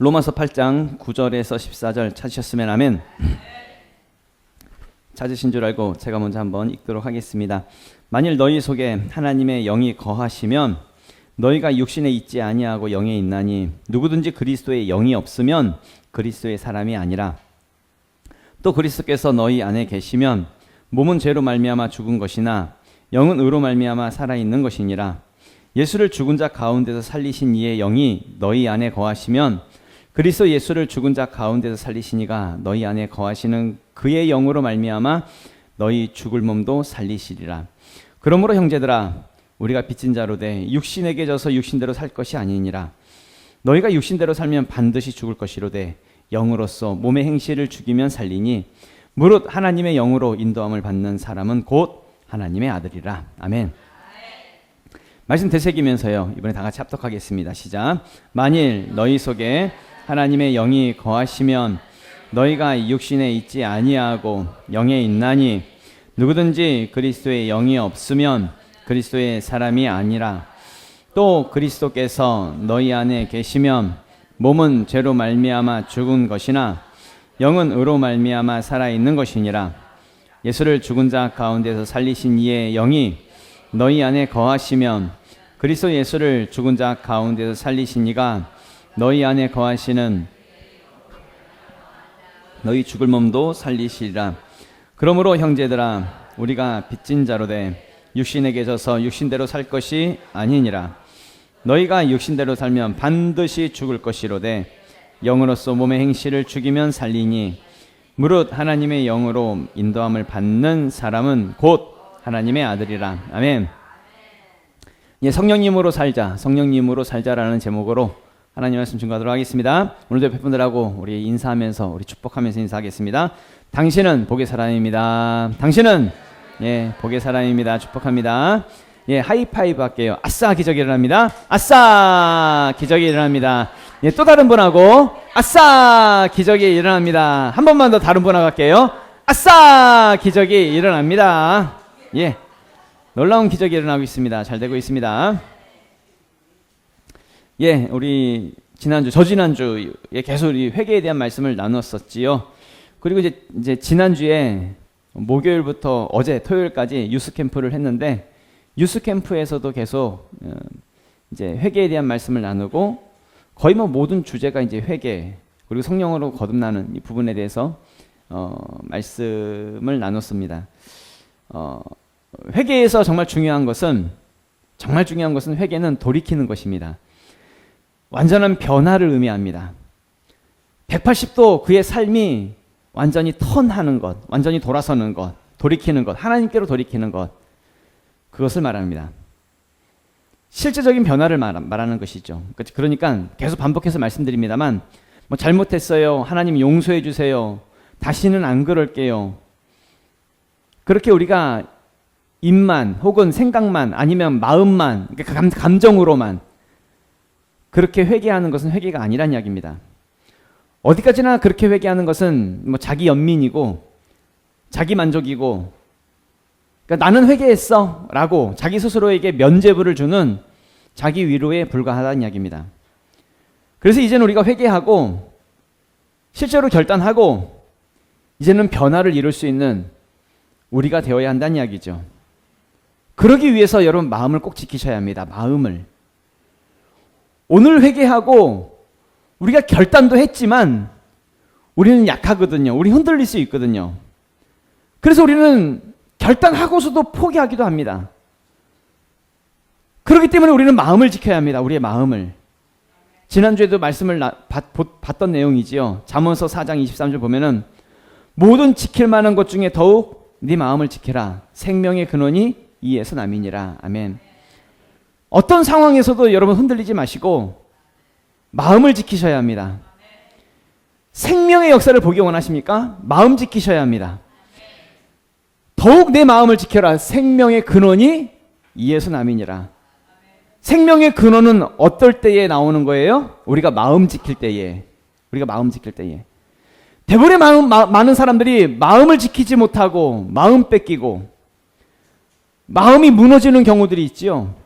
로마서 8장 9절에서 14절 찾으셨으면 아멘. 찾으신 줄 알고 제가 먼저 한번 읽도록 하겠습니다. 만일 너희 속에 하나님의 영이 거하시면 너희가 육신에 있지 아니하고 영에 있나니 누구든지 그리스도의 영이 없으면 그리스도의 사람이 아니라 또 그리스도께서 너희 안에 계시면 몸은 죄로 말미암아 죽은 것이나 영은 의로 말미암아 살아있는 것이니라. 예수를 죽은 자 가운데서 살리신 이의 영이 너희 안에 거하시면 그리스도 예수를 죽은 자 가운데서 살리시니가 너희 안에 거하시는 그의 영으로 말미암아 너희 죽을 몸도 살리시리라. 그러므로 형제들아 우리가 빚진 자로 돼 육신에게 져서 육신대로 살 것이 아니니라. 너희가 육신대로 살면 반드시 죽을 것이로되 영으로서 몸의 행실을 죽이면 살리니 무릇 하나님의 영으로 인도함을 받는 사람은 곧 하나님의 아들이라. 아멘. 말씀 되새기면서요 이번에 다 같이 합독하겠습니다. 시작. 만일 너희 속에 하나님의 영이 거하시면 너희가 육신에 있지 아니하고 영에 있나니 누구든지 그리스도의 영이 없으면 그리스도의 사람이 아니라 또 그리스도께서 너희 안에 계시면 몸은 죄로 말미암아 죽은 것이나 영은 의로 말미암아 살아있는 것이니라. 예수를 죽은 자 가운데서 살리신 이의 영이 너희 안에 거하시면 그리스도 예수를 죽은 자 가운데서 살리신 이가 너희 안에 거하시는 너희 죽을 몸도 살리시리라. 그러므로 형제들아 우리가 빚진 자로 돼 육신에게 져서 육신대로 살 것이 아니니라. 너희가 육신대로 살면 반드시 죽을 것이로되 영으로서 몸의 행실을 죽이면 살리니 무릇 하나님의 영으로 인도함을 받는 사람은 곧 하나님의 아들이라. 아멘. 예, 성령님으로 살자라는 제목으로 하나님 말씀 증거하도록 하겠습니다. 오늘도 옆에 분들하고 우리 인사하면서 우리 축복하면서 인사하겠습니다. 당신은 복의 사람입니다. 당신은 복의 사람입니다. 축복합니다. 하이파이브 할게요. 아싸 기적이 일어납니다. 아싸 기적이 일어납니다. 또 다른 분하고 아싸 기적이 일어납니다. 한 번만 더 다른 분하고 할게요. 아싸 기적이 일어납니다. 놀라운 기적이 일어나고 있습니다. 잘 되고 있습니다. 우리 저지난주에 계속 이 회개에 대한 말씀을 나눴었지요. 그리고 이제 지난주에 목요일부터 어제 토요일까지 유스 캠프를 했는데 유스 캠프에서도 계속 이제 회개에 대한 말씀을 나누고 거의 모든 주제가 이제 회개 그리고 성령으로 거듭나는 이 부분에 대해서 말씀을 나눴습니다. 회개에서 정말 중요한 것은 회개는 돌이키는 것입니다. 완전한 변화를 의미합니다. 180도 그의 삶이 완전히 턴하는 것, 완전히 돌아서는 것, 돌이키는 것, 하나님께로 돌이키는 것, 그것을 말합니다. 실제적인 변화를 말하는 것이죠. 그러니까 계속 반복해서 말씀드립니다만 잘못했어요. 하나님 용서해 주세요. 다시는 안 그럴게요. 그렇게 우리가 입만 혹은 생각만 아니면 마음만 감정으로만 그렇게 회개하는 것은 회개가 아니란 이야기입니다. 어디까지나 그렇게 회개하는 것은 자기 연민이고 자기 만족이고 그러니까 나는 회개했어 라고 자기 스스로에게 면죄부를 주는 자기 위로에 불과하다는 이야기입니다. 그래서 이제는 우리가 회개하고 실제로 결단하고 이제는 변화를 이룰 수 있는 우리가 되어야 한다는 이야기죠. 그러기 위해서 여러분 마음을 꼭 지키셔야 합니다. 마음을. 오늘 회개하고 우리가 결단도 했지만 우리는 약하거든요. 우리 흔들릴 수 있거든요. 그래서 우리는 결단하고서도 포기하기도 합니다. 그렇기 때문에 우리는 마음을 지켜야 합니다. 우리의 마음을. 지난주에도 말씀을 봤던 내용이지요. 잠언서 4장 23절 보면은 모든 지킬 만한 것 중에 더욱 네 마음을 지켜라. 생명의 근원이 이에서 남이니라. 아멘. 어떤 상황에서도 여러분 흔들리지 마시고 마음을 지키셔야 합니다. 생명의 역사를 보기 원하십니까? 마음 지키셔야 합니다. 더욱 내 마음을 지켜라. 생명의 근원이 이에서 남이니라. 생명의 근원은 어떨 때에 나오는 거예요? 우리가 마음 지킬 때에. 대부분의 많은 사람들이 마음을 지키지 못하고 마음 뺏기고 마음이 무너지는 경우들이 있지요.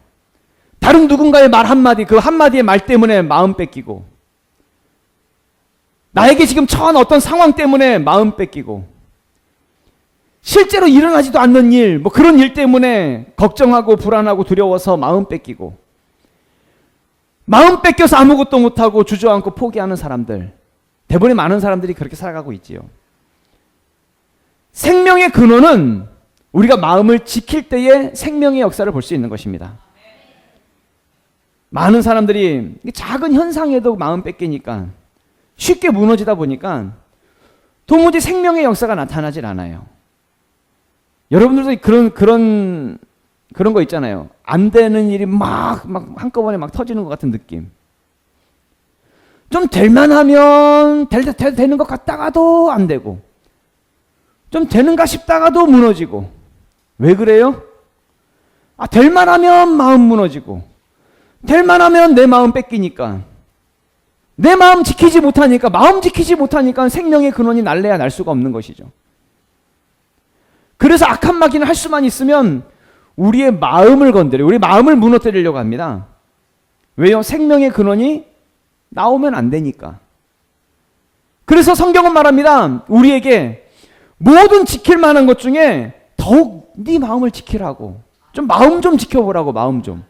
다른 누군가의 말 한마디, 그 한마디의 말 때문에 마음 뺏기고 나에게 지금 처한 어떤 상황 때문에 마음 뺏기고, 실제로 일어나지도 않는 일, 뭐 그런 일 때문에 걱정하고 불안하고 두려워서 마음 뺏기고, 마음 뺏겨서 아무것도 못하고 주저앉고 포기하는 사람들, 대부분의 많은 사람들이 그렇게 살아가고 있지요. 생명의 근원은 우리가 마음을 지킬 때의 생명의 역사를 볼 수 있는 것입니다. 많은 사람들이 작은 현상에도 마음 뺏기니까 쉽게 무너지다 보니까 도무지 생명의 역사가 나타나질 않아요. 여러분들도 그런 거 있잖아요. 안 되는 일이 막 한꺼번에 막 터지는 것 같은 느낌. 좀 될만하면 되는 것 같다가도 안 되고, 좀 되는가 싶다가도 무너지고. 왜 그래요? 될만하면 마음 무너지고, 될만하면 내 마음 뺏기니까, 내 마음 지키지 못하니까, 마음 지키지 못하니까 생명의 근원이 날래야 날 수가 없는 것이죠. 그래서 악한 마귀는 할 수만 있으면 우리의 마음을 건드려, 우리 마음을 무너뜨리려고 합니다. 왜요? 생명의 근원이 나오면 안 되니까. 그래서 성경은 말합니다. 우리에게 모든 지킬 만한 것 중에 더욱 네 마음을 지키라고. 좀 마음 좀 지켜보라고, 마음 좀.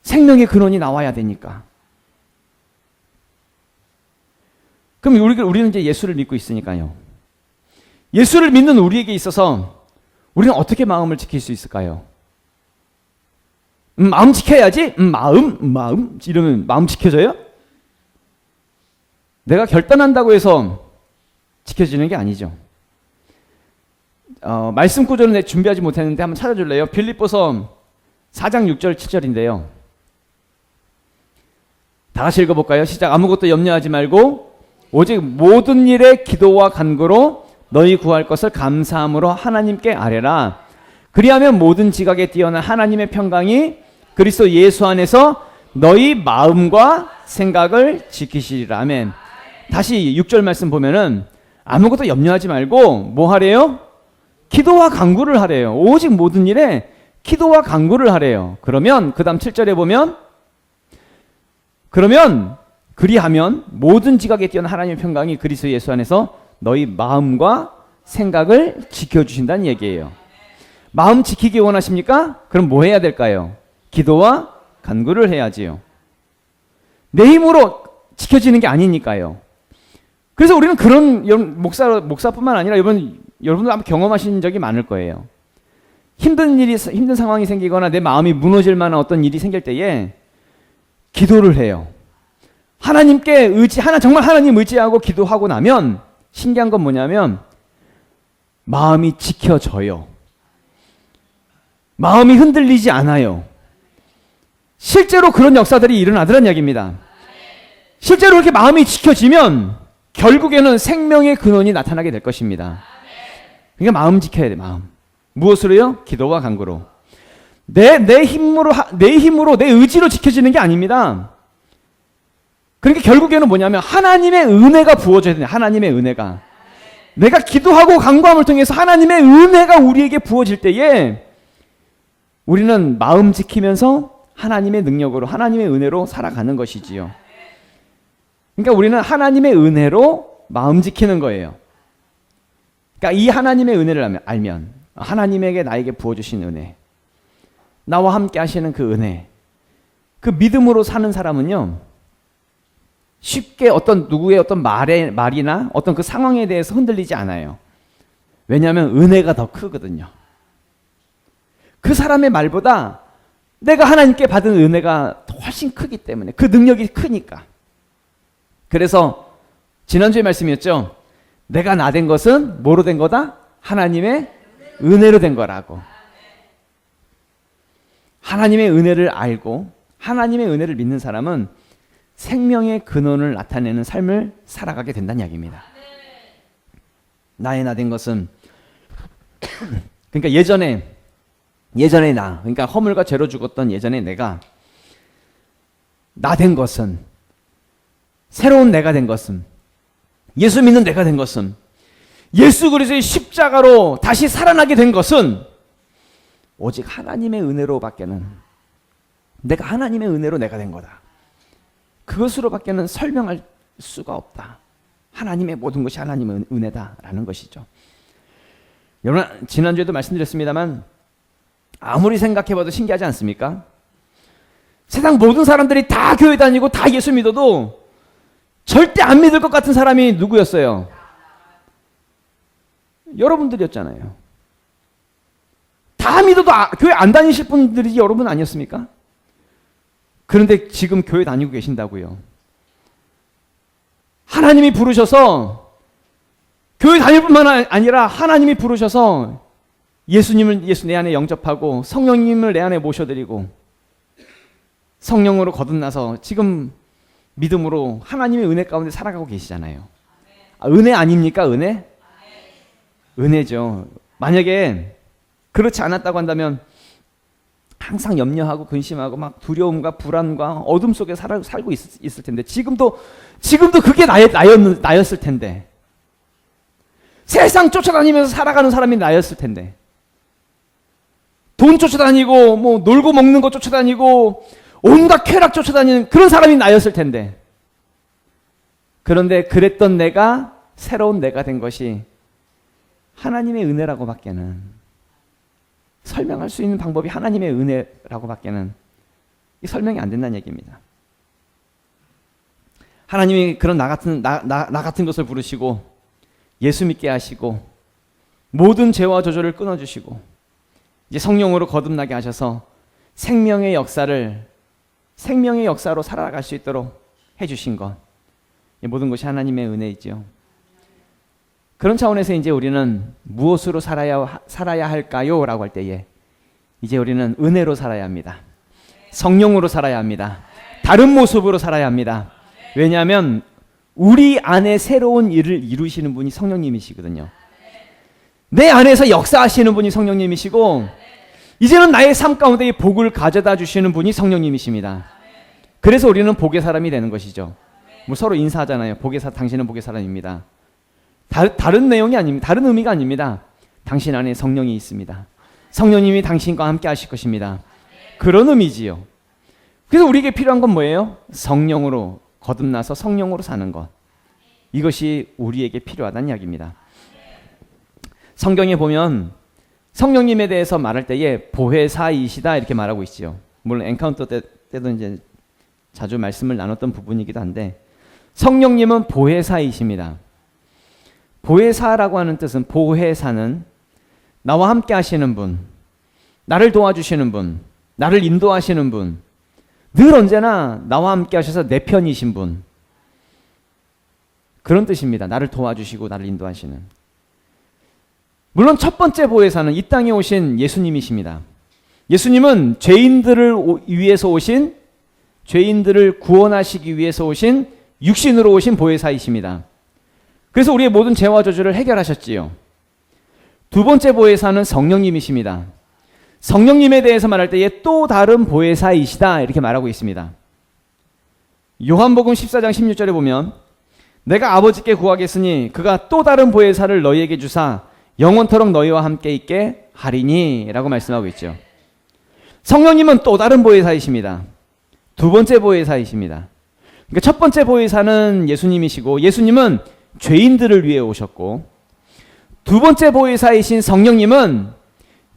생명의 근원이 나와야 되니까. 그럼 우리는 이제 예수를 믿고 있으니까요. 예수를 믿는 우리에게 있어서 우리는 어떻게 마음을 지킬 수 있을까요? 마음 지켜야지. 마음 이러면 마음 지켜져요? 내가 결단한다고 해서 지켜지는 게 아니죠. 말씀 구절은 준비하지 못했는데 한번 찾아줄래요? 빌립보서 4장 6절 7절인데요. 다 같이 읽어볼까요? 시작. 아무것도 염려하지 말고 오직 모든 일에 기도와 간구로 너희 구할 것을 감사함으로 하나님께 아뢰라. 그리하면 모든 지각에 뛰어난 하나님의 평강이 그리스도 예수 안에서 너희 마음과 생각을 지키시리라. 아멘. 다시 6절 말씀 보면은 아무것도 염려하지 말고 뭐 하래요? 기도와 간구를 하래요. 오직 모든 일에 기도와 간구를 하래요. 그러면 그 다음 7절에 보면 그리하면 모든 지각에 뛰어난 하나님의 평강이 그리스도 예수 안에서 너희 마음과 생각을 지켜주신다는 얘기예요. 마음 지키기 원하십니까? 그럼 뭐 해야 될까요? 기도와 간구를 해야지요. 내 힘으로 지켜지는 게 아니니까요. 그래서 우리는 그런 목사뿐만 아니라 여러분들 아마 경험하신 적이 많을 거예요. 힘든 상황이 생기거나 내 마음이 무너질 만한 어떤 일이 생길 때에 기도를 해요. 정말 하나님 의지하고 기도하고 나면 신기한 건 뭐냐면 마음이 지켜져요. 마음이 흔들리지 않아요. 실제로 그런 역사들이 일어나더란 이야기입니다. 실제로 이렇게 마음이 지켜지면 결국에는 생명의 근원이 나타나게 될 것입니다. 그러니까 마음 지켜야 돼, 마음. 무엇으로요? 기도와 간구로. 내 힘으로, 내 의지로 지켜지는 게 아닙니다. 그러니까 결국에는 뭐냐면 하나님의 은혜가 부어져야 돼요. 하나님의 은혜가. 내가 기도하고 간구함을 통해서 하나님의 은혜가 우리에게 부어질 때에 우리는 마음 지키면서 하나님의 능력으로, 하나님의 은혜로 살아가는 것이지요. 그러니까 우리는 하나님의 은혜로 마음 지키는 거예요. 그러니까 이 하나님의 은혜를 알면 하나님에게 나에게 부어주신 은혜, 나와 함께 하시는 그 은혜, 그 믿음으로 사는 사람은요, 쉽게 누구의 어떤 말이나 어떤 그 상황에 대해서 흔들리지 않아요. 왜냐하면 은혜가 더 크거든요. 그 사람의 말보다 내가 하나님께 받은 은혜가 훨씬 크기 때문에, 그 능력이 크니까. 그래서 지난주에 말씀이었죠. 내가 나 된 것은 뭐로 된 거다? 하나님의 은혜로 된 거라고. 하나님의 은혜를 알고 하나님의 은혜를 믿는 사람은 생명의 근원을 나타내는 삶을 살아가게 된다는 이야기입니다. 나의 나 된 것은 그러니까 예전에 그러니까 허물과 죄로 죽었던 예전에 내가 나 된 것은, 새로운 내가 된 것은, 예수 믿는 내가 된 것은, 예수 그리스도의 십자가로 다시 살아나게 된 것은 오직 하나님의 은혜로밖에는, 내가 하나님의 은혜로 내가 된 거다. 그것으로밖에는 설명할 수가 없다. 하나님의 모든 것이 하나님의 은혜다라는 것이죠. 여러분, 지난주에도 말씀드렸습니다만 아무리 생각해봐도 신기하지 않습니까? 세상 모든 사람들이 다 교회 다니고 다 예수 믿어도 절대 안 믿을 것 같은 사람이 누구였어요? 여러분들이었잖아요. 다 믿어도 교회 안 다니실 분들이 여러분 아니었습니까? 그런데 지금 교회 다니고 계신다고요. 하나님이 부르셔서 교회 다닐 뿐만 아니라 하나님이 부르셔서 예수님을 내 안에 영접하고 성령님을 내 안에 모셔드리고 성령으로 거듭나서 지금 믿음으로 하나님의 은혜 가운데 살아가고 계시잖아요. 은혜 아닙니까? 은혜? 은혜죠. 만약에 그렇지 않았다고 한다면 항상 염려하고 근심하고 막 두려움과 불안과 어둠 속에 살고 있을 텐데 지금도 그게 나였을 텐데 세상 쫓아다니면서 살아가는 사람이 나였을 텐데 돈 쫓아다니고 뭐 놀고 먹는 거 쫓아다니고 온갖 쾌락 쫓아다니는 그런 사람이 나였을 텐데 그런데 그랬던 내가 새로운 내가 된 것이 하나님의 은혜라고밖에는 설명할 수 있는 방법이 하나님의 은혜라고밖에는 설명이 안 된다는 얘기입니다. 하나님이 그런 나 같은 것을 부르시고 예수 믿게 하시고 모든 죄와 저주를 끊어주시고 이제 성령으로 거듭나게 하셔서 생명의 역사로 살아갈 수 있도록 해주신 것, 모든 것이 하나님의 은혜이죠. 그런 차원에서 이제 우리는 무엇으로 살아야 할까요? 라고 할 때에 이제 우리는 은혜로 살아야 합니다. 성령으로 살아야 합니다. 다른 모습으로 살아야 합니다. 왜냐하면 우리 안에 새로운 일을 이루시는 분이 성령님이시거든요. 내 안에서 역사하시는 분이 성령님이시고 이제는 나의 삶 가운데 이 복을 가져다 주시는 분이 성령님이십니다. 그래서 우리는 복의 사람이 되는 것이죠. 뭐 서로 인사하잖아요. 당신은 복의 사람입니다. 다른 내용이 아닙니다. 다른 의미가 아닙니다. 당신 안에 성령이 있습니다. 성령님이 당신과 함께 하실 것입니다. 그런 의미지요. 그래서 우리에게 필요한 건 뭐예요? 성령으로 거듭나서 성령으로 사는 것. 이것이 우리에게 필요하다는 이야기입니다. 성경에 보면 성령님에 대해서 말할 때에 보혜사이시다 이렇게 말하고 있지요. 물론 엔카운터 때도 이제 자주 말씀을 나눴던 부분이기도 한데 성령님은 보혜사이십니다. 보혜사라고 하는 뜻은 보혜사는 나와 함께 하시는 분, 나를 도와주시는 분, 나를 인도하시는 분, 늘 언제나 나와 함께 하셔서 내 편이신 분, 그런 뜻입니다. 나를 도와주시고 나를 인도하시는. 물론 첫 번째 보혜사는 이 땅에 오신 예수님이십니다. 예수님은 죄인들을 위해서 오신, 죄인들을 구원하시기 위해서 오신 육신으로 오신 보혜사이십니다. 그래서 우리의 모든 죄와 저주를 해결하셨지요. 두 번째 보혜사는 성령님이십니다. 성령님에 대해서 말할 때에 또 다른 보혜사이시다 이렇게 말하고 있습니다. 요한복음 14장 16절에 보면 내가 아버지께 구하겠으니 그가 또 다른 보혜사를 너희에게 주사 영원토록 너희와 함께 있게 하리니 라고 말씀하고 있죠. 성령님은 또 다른 보혜사이십니다. 두 번째 보혜사이십니다. 그러니까 첫 번째 보혜사는 예수님이시고 예수님은 죄인들을 위해 오셨고 두 번째 보혜사이신 성령님은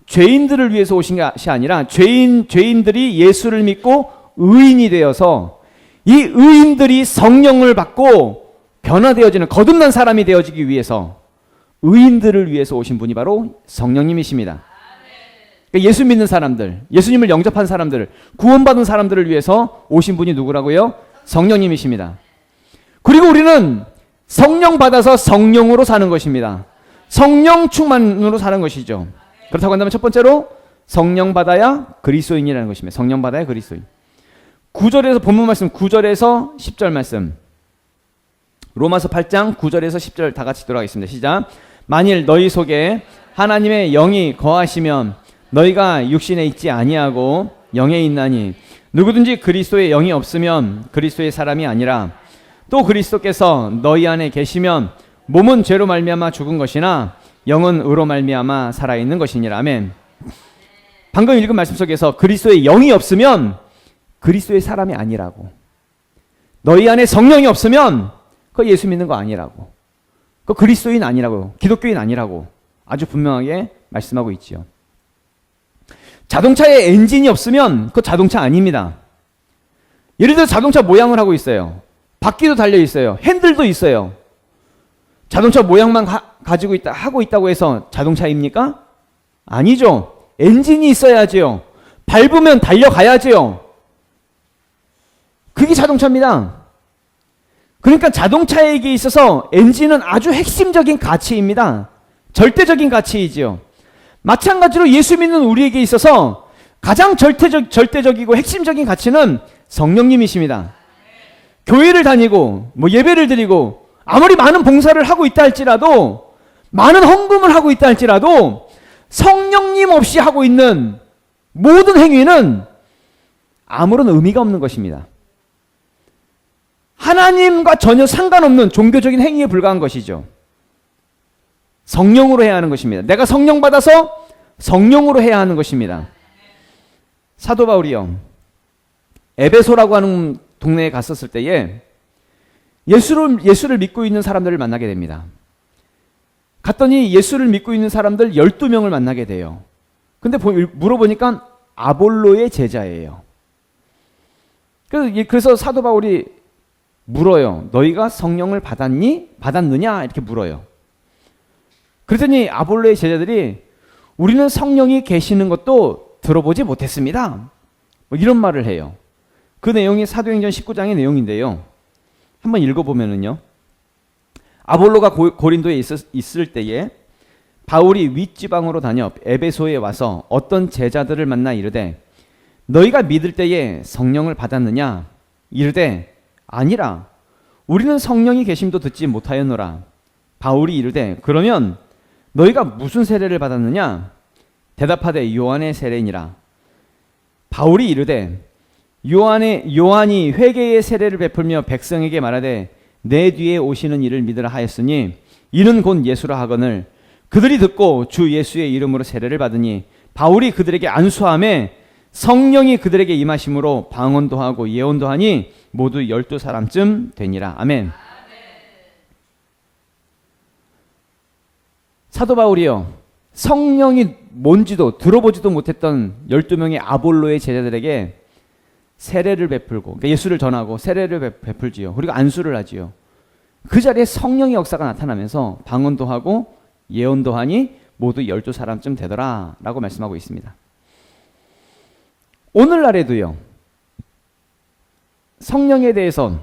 죄인들을 위해서 오신 것이 아니라 죄인들이 예수를 믿고 의인이 되어서 이 의인들이 성령을 받고 변화되어지는 거듭난 사람이 되어지기 위해서 의인들을 위해서 오신 분이 바로 성령님이십니다. 그러니까 예수 믿는 사람들, 예수님을 영접한 사람들, 구원받은 사람들을 위해서 오신 분이 누구라고요? 성령님이십니다. 그리고 우리는 성령 받아서 성령으로 사는 것입니다. 성령 충만으로 사는 것이죠. 그렇다고 한다면 첫 번째로 성령 받아야 그리스도인이라는 것입니다. 성령 받아야 그리스도인. 9절에서 본문 말씀 9절에서 10절 말씀. 로마서 8장 9절에서 10절 다 같이 들어가겠습니다. 시작. 만일 너희 속에 하나님의 영이 거하시면 너희가 육신에 있지 아니하고 영에 있나니 누구든지 그리스도의 영이 없으면 그리스도의 사람이 아니라 또 그리스도께서 너희 안에 계시면 몸은 죄로 말미암아 죽은 것이나 영은 의로 말미암아 살아있는 것이니라. 아멘. 방금 읽은 말씀 속에서 그리스도의 영이 없으면 그리스도의 사람이 아니라고, 너희 안에 성령이 없으면 그거 예수 믿는 거 아니라고, 그 그리스도인 아니라고, 기독교인 아니라고 아주 분명하게 말씀하고 있지요. 자동차에 엔진이 없으면 그 자동차 아닙니다. 예를 들어 자동차 모양을 하고 있어요. 바퀴도 달려 있어요. 핸들도 있어요. 자동차 모양만 가지고 하고 있다고 해서 자동차입니까? 아니죠. 엔진이 있어야지요. 밟으면 달려가야지요. 그게 자동차입니다. 그러니까 자동차에게 있어서 엔진은 아주 핵심적인 가치입니다. 절대적인 가치이지요. 마찬가지로 예수 믿는 우리에게 있어서 가장 절대적이고 핵심적인 가치는 성령님이십니다. 교회를 다니고 예배를 드리고 아무리 많은 봉사를 하고 있다 할지라도, 많은 헌금을 하고 있다 할지라도 성령님 없이 하고 있는 모든 행위는 아무런 의미가 없는 것입니다. 하나님과 전혀 상관없는 종교적인 행위에 불과한 것이죠. 성령으로 해야 하는 것입니다. 내가 성령 받아서 성령으로 해야 하는 것입니다. 사도 바울이요, 에베소라고 하는 동네에 갔었을 때에 예수를 믿고 있는 사람들을 만나게 됩니다. 갔더니 예수를 믿고 있는 사람들 12명을 만나게 돼요. 근데 물어보니까 아볼로의 제자예요. 그래서 사도 바울이 물어요. 너희가 성령을 받았느냐? 이렇게 물어요. 그랬더니 아볼로의 제자들이 우리는 성령이 계시는 것도 들어보지 못했습니다. 이런 말을 해요. 그 내용이 사도행전 19장의 내용인데요. 한번 읽어보면은요. 아볼로가 고린도에 있을 때에 바울이 윗지방으로 다녀 에베소에 와서 어떤 제자들을 만나 이르되 너희가 믿을 때에 성령을 받았느냐? 이르되 아니라 우리는 성령이 계심도 듣지 못하였노라. 바울이 이르되 그러면 너희가 무슨 세례를 받았느냐? 대답하되 요한의 세례니라. 바울이 이르되 요한이 회개의 세례를 베풀며 백성에게 말하되 내 뒤에 오시는 이를 믿으라 하였으니 이는 곧 예수라 하거늘 그들이 듣고 주 예수의 이름으로 세례를 받으니 바울이 그들에게 안수함에 성령이 그들에게 임하심으로 방언도 하고 예언도 하니 모두 12사람쯤 되니라. 아멘. 사도 바울이요, 성령이 뭔지도 들어보지도 못했던 12명의 아볼로의 제자들에게 세례를 베풀고, 그러니까 예수를 전하고 세례를 베풀지요. 그리고 안수를 하지요. 그 자리에 성령의 역사가 나타나면서 방언도 하고 예언도 하니 모두 12사람쯤 되더라 라고 말씀하고 있습니다. 오늘날에도요, 성령에 대해서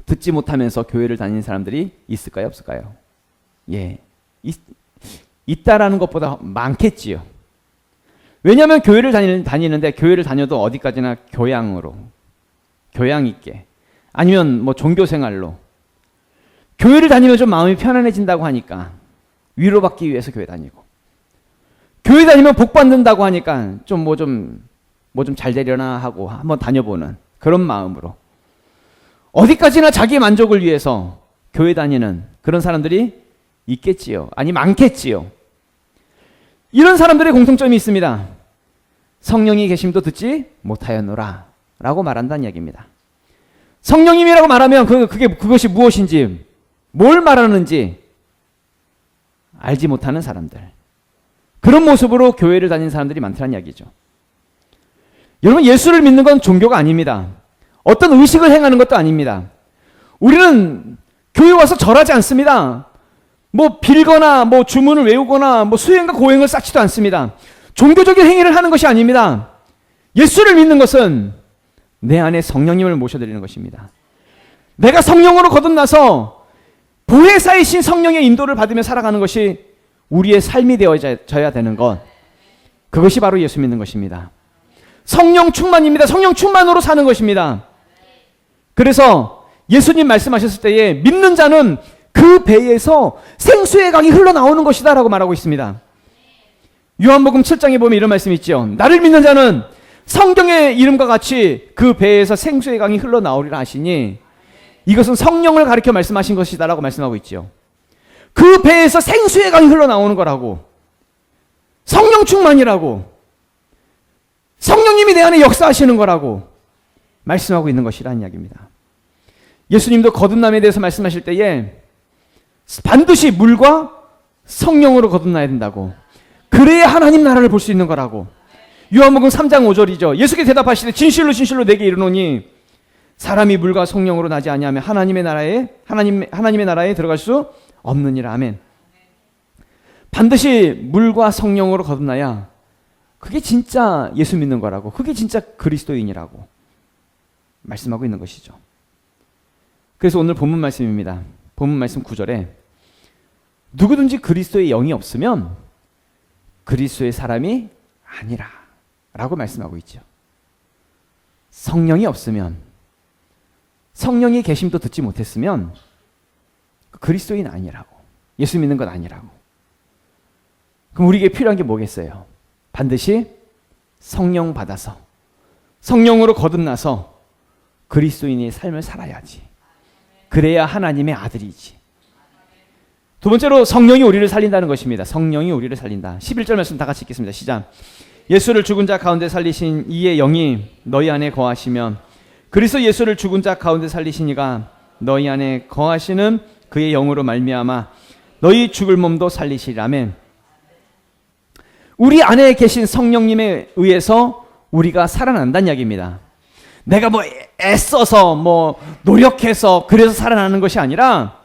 듣지 못하면서 교회를 다니는 사람들이 있을까요, 없을까요? 예, 있다라는 것보다 많겠지요. 왜냐하면 교회를 다니는데 교회를 다녀도 어디까지나 교양 있게, 아니면 종교 생활로, 교회를 다니면 좀 마음이 편안해진다고 하니까 위로받기 위해서 교회 다니고, 교회 다니면 복 받는다고 하니까 좀 잘 되려나 하고 한번 다녀보는 그런 마음으로 어디까지나 자기 만족을 위해서 교회 다니는 그런 사람들이 있겠지요. 아니 많겠지요. 이런 사람들의 공통점이 있습니다. 성령이 계심도 듣지 못하였노라 라고 말한다는 이야기입니다. 성령님이라고 말하면 그것이 무엇인지, 뭘 말하는지 알지 못하는 사람들, 그런 모습으로 교회를 다니는 사람들이 많다는 이야기죠. 여러분, 예수를 믿는 건 종교가 아닙니다. 어떤 의식을 행하는 것도 아닙니다. 우리는 교회 와서 절하지 않습니다. 빌거나 주문을 외우거나 수행과 고행을 쌓지도 않습니다. 종교적인 행위를 하는 것이 아닙니다. 예수를 믿는 것은 내 안에 성령님을 모셔드리는 것입니다. 내가 성령으로 거듭나서 보혜사이신 성령의 인도를 받으며 살아가는 것이 우리의 삶이 되어져야 되는 것, 그것이 바로 예수 믿는 것입니다. 성령 충만입니다. 성령 충만으로 사는 것입니다. 그래서 예수님 말씀하셨을 때에 믿는 자는 그 배에서 생수의 강이 흘러나오는 것이다 라고 말하고 있습니다. 요한복음 7장에 보면 이런 말씀이 있죠. 나를 믿는 자는 성경의 이름과 같이 그 배에서 생수의 강이 흘러나오리라 하시니, 이것은 성령을 가리켜 말씀하신 것이다 라고 말씀하고 있죠. 그 배에서 생수의 강이 흘러나오는 거라고, 성령 충만이라고, 성령님이 내 안에 역사하시는 거라고 말씀하고 있는 것이라는 이야기입니다. 예수님도 거듭남에 대해서 말씀하실 때에 반드시 물과 성령으로 거듭나야 된다고. 그래야 하나님 나라를 볼 수 있는 거라고. 요한복음 3장 5절이죠. 예수께 대답하시되 진실로 진실로 내게 이르노니 사람이 물과 성령으로 나지 아니하면 하나님의 나라에 들어갈 수 없느니라. 아멘. 반드시 물과 성령으로 거듭나야 그게 진짜 예수 믿는 거라고. 그게 진짜 그리스도인이라고 말씀하고 있는 것이죠. 그래서 오늘 본문 말씀입니다. 본문 말씀 9절에 누구든지 그리스도의 영이 없으면 그리스도의 사람이 아니라 라고 말씀하고 있죠. 성령이 없으면, 성령이 계심도 듣지 못했으면 그리스도인 아니라고, 예수 믿는 것 아니라고. 그럼 우리에게 필요한 게 뭐겠어요? 반드시 성령 받아서, 성령으로 거듭나서 그리스도인의 삶을 살아야지. 그래야 하나님의 아들이지. 두 번째로 성령이 우리를 살린다는 것입니다. 성령이 우리를 살린다. 11절 말씀 다 같이 읽겠습니다. 시작. 예수를 죽은 자 가운데 살리신 이의 영이 너희 안에 거하시면 그리스도 예수를 죽은 자 가운데 살리신 이가 너희 안에 거하시는 그의 영으로 말미암아 너희 죽을 몸도 살리시리라. 아멘. 우리 안에 계신 성령님에 의해서 우리가 살아난다는 이야기입니다. 내가 애써서 노력해서 그래서 살아나는 것이 아니라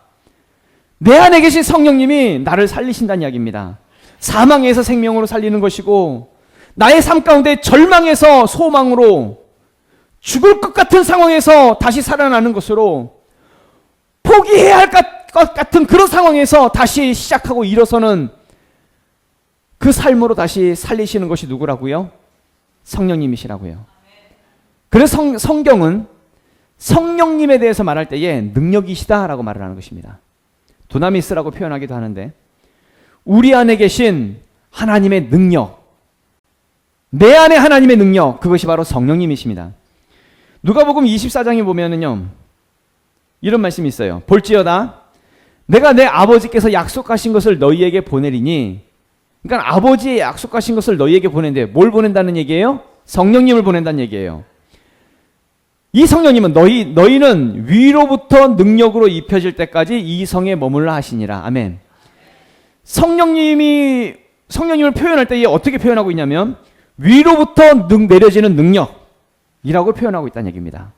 내 안에 계신 성령님이 나를 살리신다는 이야기입니다. 사망에서 생명으로 살리는 것이고 나의 삶 가운데 절망에서 소망으로 죽을 것 같은 상황에서 다시 살아나는 것으로 포기해야 할 것 같은 그런 상황에서 다시 시작하고 일어서는 그 삶으로 다시 살리시는 것이 누구라고요? 성령님이시라고요. 그래서 성경은 성령님에 대해서 말할 때에 능력이시다라고 말을 하는 것입니다. 두나미스라고 표현하기도 하는데 우리 안에 계신 하나님의 능력, 내 안에 하나님의 능력, 그것이 바로 성령님이십니다. 누가복음 24장에 보면은요 이런 말씀이 있어요. 볼지어다 내가 내 아버지께서 약속하신 것을 너희에게 보내리니, 그러니까 아버지의 약속하신 것을 너희에게 보낸데 뭘 보낸다는 얘기예요? 성령님을 보낸다는 얘기예요. 이 성령님은 너희는 위로부터 능력으로 입혀질 때까지 이 성에 머물라 하시니라. 아멘. 성령님을 표현할 때 어떻게 표현하고 있냐면 위로부터 내려지는 능력이라고 표현하고 있다는 얘기입니다.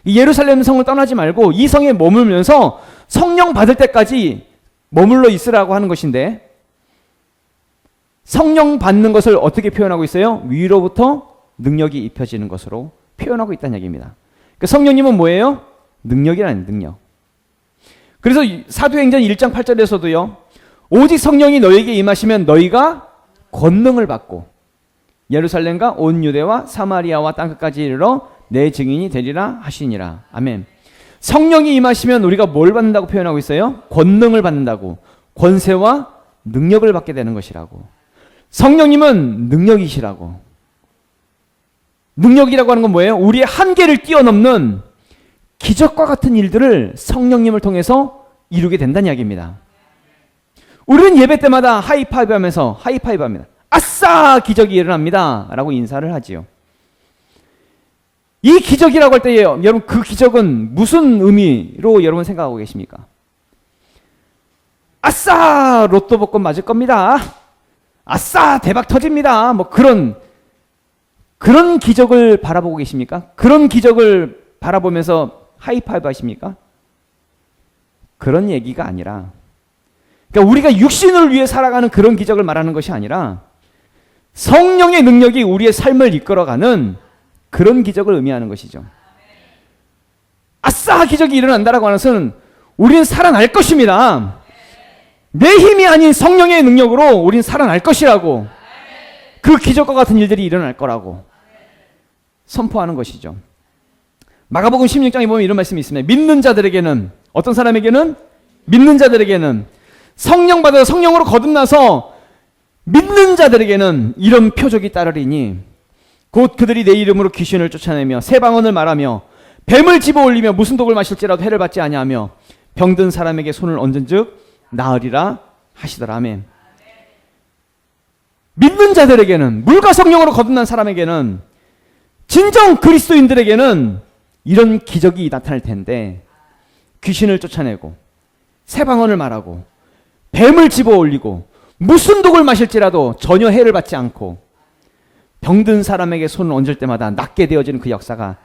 이 예루살렘 성을 떠나지 말고 이 성에 머물면서 성령 받을 때까지 머물러 있으라고 하는 것인데, 성령 받는 것을 어떻게 표현하고 있어요? 위로부터 능력이 입혀지는 것으로 표현하고 있다는 얘기입니다. 그러니까 성령님은 뭐예요? 능력이라는 능력. 그래서 사도행전 1장 8절에서도요. 오직 성령이 너희에게 임하시면 너희가 권능을 받고 예루살렘과 온 유대와 사마리아와 땅끝까지 이르러 내 증인이 되리라 하시니라. 아멘. 성령이 임하시면 우리가 뭘 받는다고 표현하고 있어요? 권능을 받는다고. 권세와 능력을 받게 되는 것이라고. 성령님은 능력이시라고. 능력이라고 하는 건 뭐예요? 우리의 한계를 뛰어넘는 기적과 같은 일들을 성령님을 통해서 이루게 된다는 이야기입니다. 우리는 예배 때마다 하이파이브 합니다. 아싸! 기적이 일어납니다. 라고 인사를 하지요. 이 기적이라고 할 때 여러분 그 기적은 무슨 의미로 여러분 생각하고 계십니까? 아싸! 로또 복권 맞을 겁니다. 아싸! 대박 터집니다. 그런 기적을 바라보고 계십니까? 그런 기적을 바라보면서 하이파이브 하십니까? 그런 얘기가 아니라, 그러니까 우리가 육신을 위해 살아가는 그런 기적을 말하는 것이 아니라 성령의 능력이 우리의 삶을 이끌어가는 그런 기적을 의미하는 것이죠. 아싸! 기적이 일어난다라고 하는 것은 우리는 살아날 것입니다. 내 힘이 아닌 성령의 능력으로 우리는 살아날 것이라고, 그 기적과 같은 일들이 일어날 거라고 선포하는 것이죠. 마가복음 16장에 보면 이런 말씀이 있습니다. 믿는 자들에게는, 어떤 사람에게는? 믿는 자들에게는, 성령 받아 성령으로 거듭나서 믿는 자들에게는 이런 표적이 따르리니 곧 그들이 내 이름으로 귀신을 쫓아내며 새 방언을 말하며 뱀을 집어올리며 무슨 독을 마실지라도 해를 받지 아니하며 병든 사람에게 손을 얹은즉 나으리라 하시더라. 아멘. 믿는 자들에게는, 물과 성령으로 거듭난 사람에게는, 진정 그리스도인들에게는 이런 기적이 나타날 텐데 귀신을 쫓아내고 새 방언을 말하고 뱀을 집어 올리고 무슨 독을 마실지라도 전혀 해를 받지 않고 병든 사람에게 손을 얹을 때마다 낫게 되어지는 그 역사가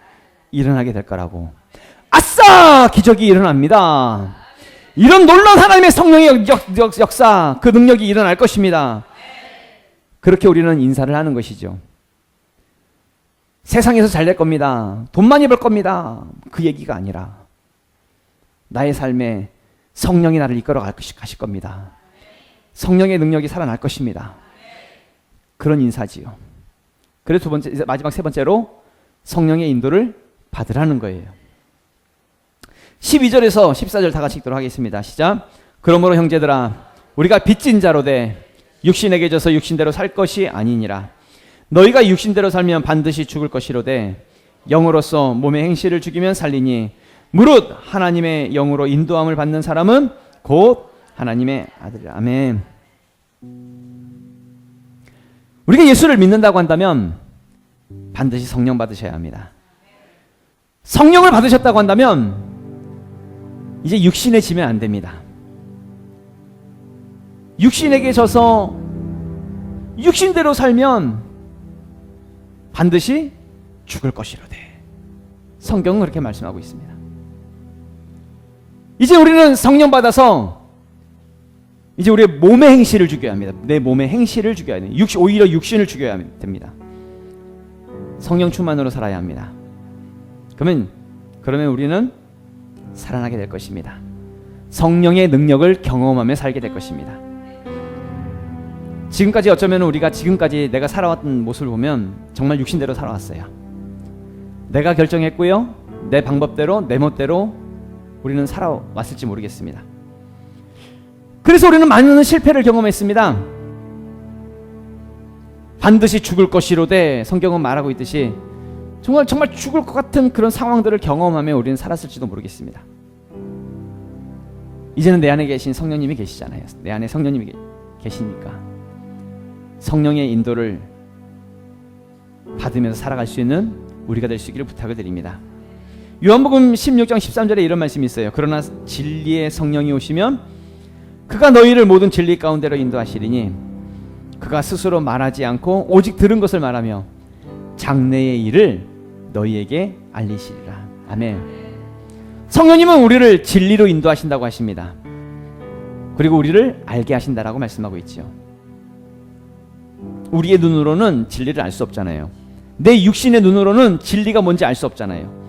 일어나게 될 거라고. 아싸! 기적이 일어납니다. 이런 놀라운 하나님의 성령의 역사, 그 능력이 일어날 것입니다. 그렇게 우리는 인사를 하는 것이죠. 세상에서 잘 될 겁니다. 돈 많이 벌 겁니다. 그 얘기가 아니라 나의 삶에 성령이 나를 이끌어 가실 겁니다. 성령의 능력이 살아날 것입니다. 그런 인사지요. 그래서 두 번째, 마지막 세 번째로 성령의 인도를 받으라는 거예요. 12절에서 14절 다 같이 읽도록 하겠습니다. 시작. 그러므로 형제들아 우리가 빚진 자로 돼 육신에게 져서 육신대로 살 것이 아니니라. 너희가 육신대로 살면 반드시 죽을 것이로되 영으로서 몸의 행실을 죽이면 살리니 무릇 하나님의 영으로 인도함을 받는 사람은 곧 하나님의 아들이라. 아멘. 우리가 예수를 믿는다고 한다면 반드시 성령 받으셔야 합니다. 성령을 받으셨다고 한다면 이제 육신에 지면 안 됩니다. 육신에게 져서 육신대로 살면 반드시 죽을 것이로되. 성경은 그렇게 말씀하고 있습니다. 이제 우리는 성령 받아서 이제 우리의 몸의 행실을 죽여야 합니다. 내 몸의 행실을 죽여야 돼요. 오히려 육신을 죽여야 됩니다. 성령 충만으로 살아야 합니다. 그러면 우리는 살아나게 될 것입니다. 성령의 능력을 경험하며 살게 될 것입니다. 지금까지 어쩌면 우리가 지금까지 내가 살아왔던 모습을 보면 정말 육신대로 살아왔어요. 내가 결정했고요. 내 방법대로 내 멋대로 우리는 살아왔을지 모르겠습니다. 그래서 우리는 많은 실패를 경험했습니다. 반드시 죽을 것이로되 성경은 말하고 있듯이 정말 죽을 것 같은 그런 상황들을 경험하며 우리는 살았을지도 모르겠습니다. 이제는 내 안에 계신 성령님이 계시잖아요. 내 안에 성령님이 계시니까 성령의 인도를 받으면서 살아갈 수 있는 우리가 될 수 있기를 부탁을 드립니다. 요한복음 16장 13절에 이런 말씀이 있어요. 그러나 진리의 성령이 오시면 그가 너희를 모든 진리 가운데로 인도하시리니 그가 스스로 말하지 않고 오직 들은 것을 말하며 장래의 일을 너희에게 알리시리라. 아멘. 성령님은 우리를 진리로 인도하신다고 하십니다. 그리고 우리를 알게 하신다라고 말씀하고 있지요. 우리의 눈으로는 진리를 알 수 없잖아요. 내 육신의 눈으로는 진리가 뭔지 알 수 없잖아요.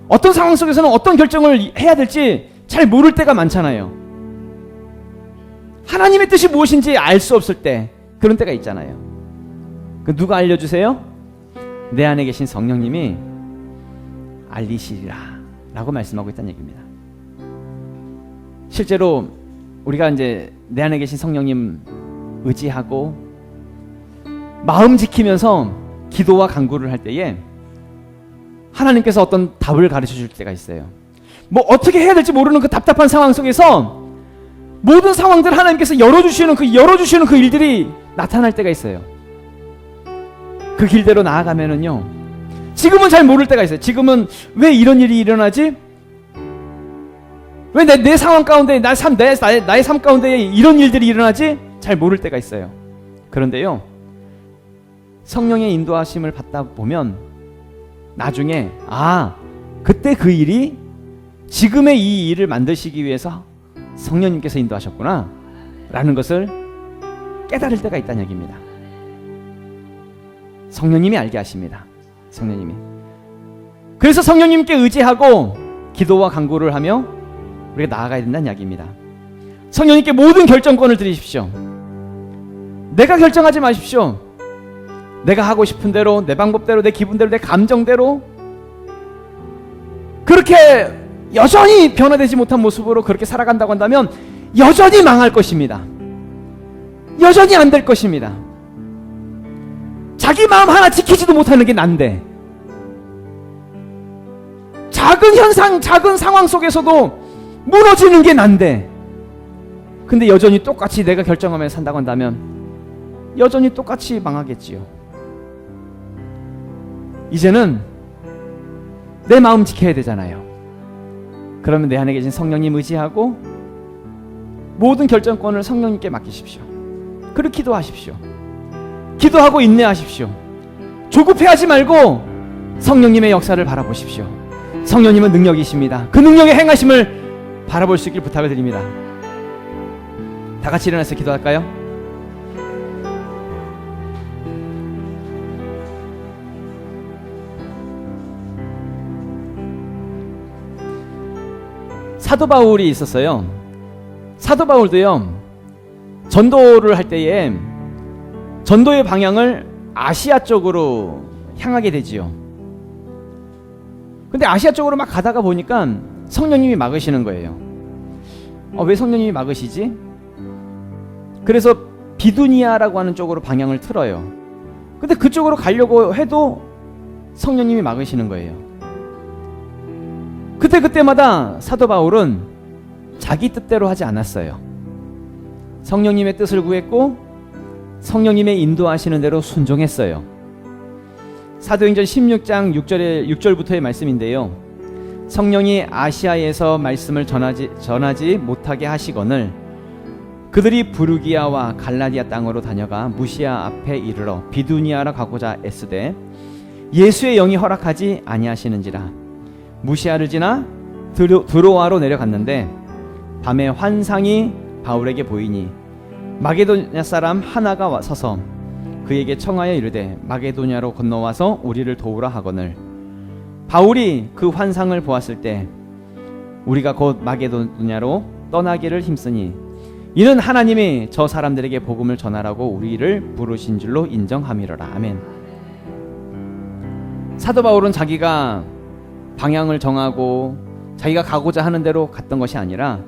어떤 상황 속에서는 어떤 결정을 해야 될지 잘 모를 때가 많잖아요. 하나님의 뜻이 무엇인지 알 수 없을 때, 그런 때가 있잖아요. 그 누가 알려주세요? 내 안에 계신 성령님이 알리시리라 라고 말씀하고 있다는 얘기입니다. 실제로 우리가 이제 내 안에 계신 성령님 의지하고 마음 지키면서 기도와 간구를 할 때에 하나님께서 어떤 답을 가르쳐 줄 때가 있어요. 뭐 어떻게 해야 될지 모르는 그 답답한 상황 속에서 모든 상황들 하나님께서 열어주시는 그 일들이 나타날 때가 있어요. 그 길대로 나아가면은요, 지금은 잘 모를 때가 있어요. 지금은 왜 이런 일이 일어나지? 왜 내 상황 가운데 나의 삶 가운데 이런 일들이 일어나지? 잘 모를 때가 있어요. 그런데요, 성령의 인도하심을 받다 보면 나중에 그때 그 일이 지금의 이 일을 만드시기 위해서 성령님께서 인도하셨구나 라는 것을 깨달을 때가 있다는 얘기입니다. 성령님이 알게 하십니다. 성령님이. 그래서 성령님께 의지하고 기도와 간구를 하며 우리가 나아가야 된다는 이야기입니다. 성령님께 모든 결정권을 드리십시오. 내가 결정하지 마십시오. 내가 하고 싶은 대로, 내 방법대로, 내 기분대로, 내 감정대로 그렇게 여전히 변화되지 못한 모습으로 그렇게 살아간다고 한다면 여전히 망할 것입니다. 여전히 안 될 것입니다. 자기 마음 하나 지키지도 못하는 게 난데, 작은 현상, 작은 상황 속에서도 무너지는 게 난데, 근데 여전히 똑같이 내가 결정하며 산다고 한다면 여전히 똑같이 망하겠지요. 이제는 내 마음 지켜야 되잖아요. 그러면 내 안에 계신 성령님 의지하고 모든 결정권을 성령님께 맡기십시오. 그렇게 기도하십시오. 기도하고 인내하십시오. 조급해하지 말고 성령님의 역사를 바라보십시오. 성령님은 능력이십니다. 그 능력의 행하심을 바라볼 수 있길 부탁을 드립니다. 다 같이 일어나서 기도할까요? 사도 바울이 있었어요. 사도 바울도요, 전도를 할 때에 전도의 방향을 아시아 쪽으로 향하게 되지요. 근데 아시아 쪽으로 막 가다가 보니까 성령님이 막으시는 거예요. 왜 성령님이 막으시지? 그래서 비두니아라고 하는 쪽으로 방향을 틀어요. 근데 그쪽으로 가려고 해도 성령님이 막으시는 거예요. 그때마다 사도 바울은 자기 뜻대로 하지 않았어요. 성령님의 뜻을 구했고 성령님의 인도하시는 대로 순종했어요. 사도행전 16장 6절부터의 말씀인데요. 성령이 아시아에서 말씀을 전하지 못하게 하시거늘 그들이 부르기아와 갈라디아 땅으로 다녀가 무시아 앞에 이르러 비두니아로 가고자 애쓰되 예수의 영이 허락하지 아니하시는지라. 무시아를 지나 드로아로 내려갔는데 밤에 환상이 바울에게 보이니 마게도냐 사람 하나가 서서 그에게 청하여 이르되 마게도냐로 건너와서 우리를 도우라 하거늘 바울이 그 환상을 보았을 때 우리가 곧 마게도냐로 떠나기를 힘쓰니 이는 하나님이 저 사람들에게 복음을 전하라고 우리를 부르신 줄로 인정함이로라. 아멘. 사도 바울은 자기가 방향을 정하고 자기가 가고자 하는 대로 갔던 것이 아니라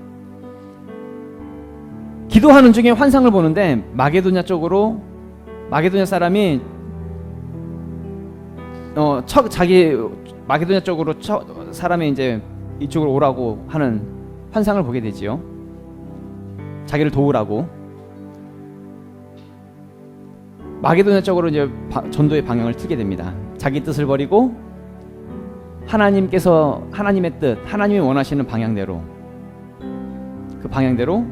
기도하는 중에 환상을 보는데 마게도냐 사람이 자기 마게도냐 쪽으로 사람이 이제 이쪽으로 오라고 하는 환상을 보게 되지요. 자기를 도우라고. 마게도냐 쪽으로 이제 전도의 방향을 트게 됩니다. 자기 뜻을 버리고 하나님의 뜻, 하나님이 원하시는 방향대로 그 방향대로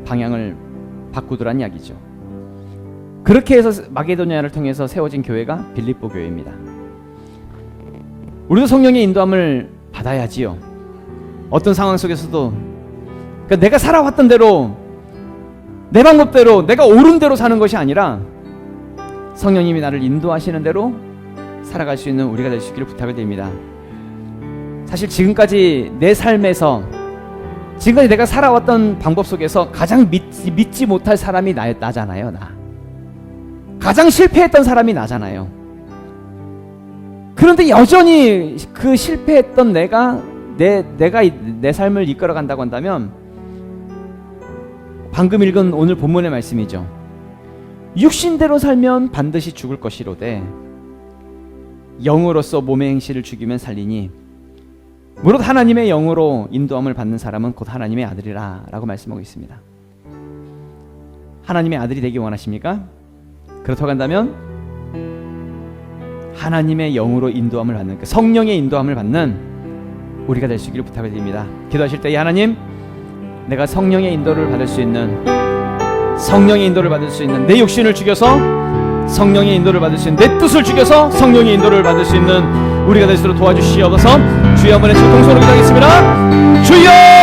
방향을 바꾸더란 이야기죠. 그렇게 해서 마게도냐를 통해서 세워진 교회가 빌립보 교회입니다. 우리도 성령의 인도함을 받아야지요. 어떤 상황 속에서도 그러니까 내가 살아왔던 대로 내 방법대로 내가 옳은 대로 사는 것이 아니라 성령님이 나를 인도하시는 대로 살아갈 수 있는 우리가 될 수 있기를 부탁을 드립니다. 사실 지금까지 내 삶에서 지금까지 내가 살아왔던 방법 속에서 가장 믿지 못할 사람이 나잖아요. 나 가장 실패했던 사람이 나잖아요. 그런데 여전히 그 실패했던 내가 내 삶을 이끌어 간다고 한다면 방금 읽은 오늘 본문의 말씀이죠. 육신대로 살면 반드시 죽을 것이로되 영으로서 몸의 행실을 죽이면 살리니 무릇 하나님의 영으로 인도함을 받는 사람은 곧 하나님의 아들이라 라고 말씀하고 있습니다. 하나님의 아들이 되기 원하십니까? 그렇다고 한다면 하나님의 영으로 인도함을 받는 성령의 인도함을 받는 우리가 될 수 있기를 부탁을 드립니다. 기도하실 때 하나님, 내가 성령의 인도를 받을 수 있는 내 육신을 죽여서 성령의 인도를 받을 수 있는 내 뜻을 죽여서 성령의 인도를 받을 수 있는 우리가 될 수 있도록 도와주시옵소서. 주여 한번 외쳐 통성으로 기도하겠습니다. 주여!